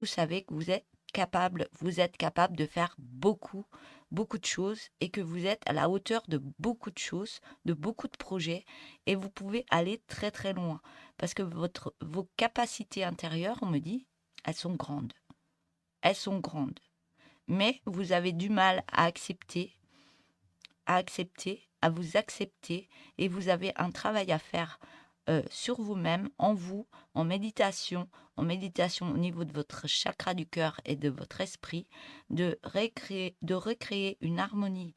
vous savez que vous êtes capable de faire beaucoup, beaucoup de choses et que vous êtes à la hauteur de beaucoup de choses, de beaucoup de projets et vous pouvez aller très très loin parce que vos capacités intérieures, on me dit, elles sont grandes. Elles sont grandes. Mais vous avez du mal à vous accepter et vous avez un travail à faire sur vous-même, en vous, en méditation au niveau de votre chakra du cœur et de votre esprit, de recréer une harmonie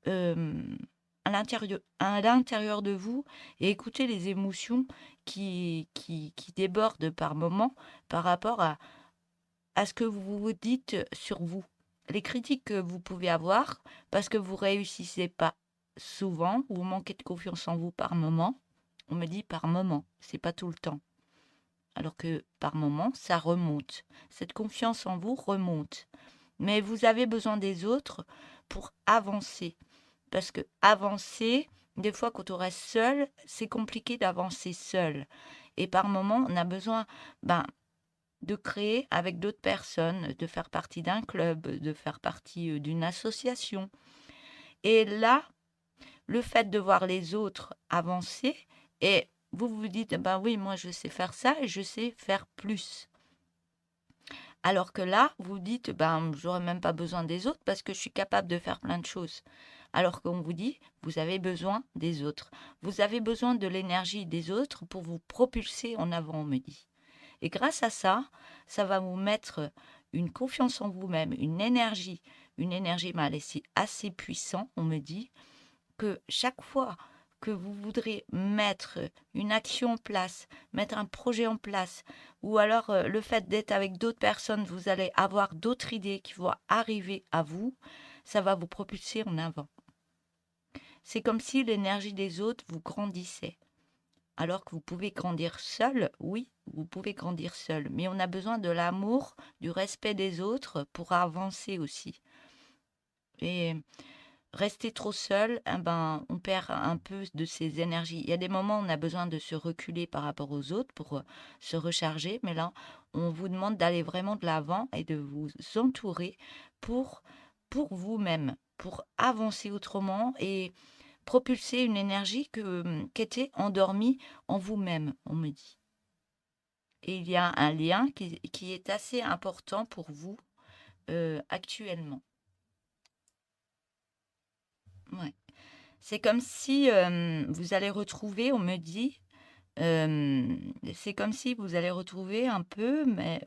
euh, à l'intérieur de vous et écouter les émotions qui débordent par moments par rapport à ce que vous vous dites sur vous. Les critiques que vous pouvez avoir parce que vous réussissez pas souvent, vous manquez de confiance en vous par moment. On me dit par moment, c'est pas tout le temps. Alors que par moment, ça remonte. Cette confiance en vous remonte. Mais vous avez besoin des autres pour avancer. Parce que avancer, des fois, quand on reste seul, c'est compliqué d'avancer seul. Et par moment, on a besoin ben, de créer avec d'autres personnes, de faire partie d'un club, de faire partie d'une association. Et là, le fait de voir les autres avancer, et vous vous dites, ben oui, moi je sais faire ça et je sais faire plus. Alors que là, vous dites, ben j'aurais même pas besoin des autres parce que je suis capable de faire plein de choses. Alors qu'on vous dit, vous avez besoin des autres. Vous avez besoin de l'énergie des autres pour vous propulser en avant, on me dit. Et grâce à ça, ça va vous mettre une confiance en vous-même, une énergie mal assez puissante, on me dit, que chaque fois que vous voudrez mettre une action en place, mettre un projet en place, ou alors le fait d'être avec d'autres personnes, vous allez avoir d'autres idées qui vont arriver à vous, ça va vous propulser en avant. C'est comme si l'énergie des autres vous grandissait. Alors que vous pouvez grandir seul, oui, vous pouvez grandir seul, mais on a besoin de l'amour, du respect des autres pour avancer aussi. Et rester trop seul, eh ben, on perd un peu de ses énergies. Il y a des moments où on a besoin de se reculer par rapport aux autres pour se recharger, mais là, on vous demande d'aller vraiment de l'avant et de vous entourer pour, pour vous-même, pour avancer autrement et propulser une énergie qui était endormie en vous-même, on me dit. Et il y a un lien qui est assez important pour vous actuellement. Ouais. C'est comme si vous allez retrouver, on me dit, c'est comme si vous allez retrouver un peu, mais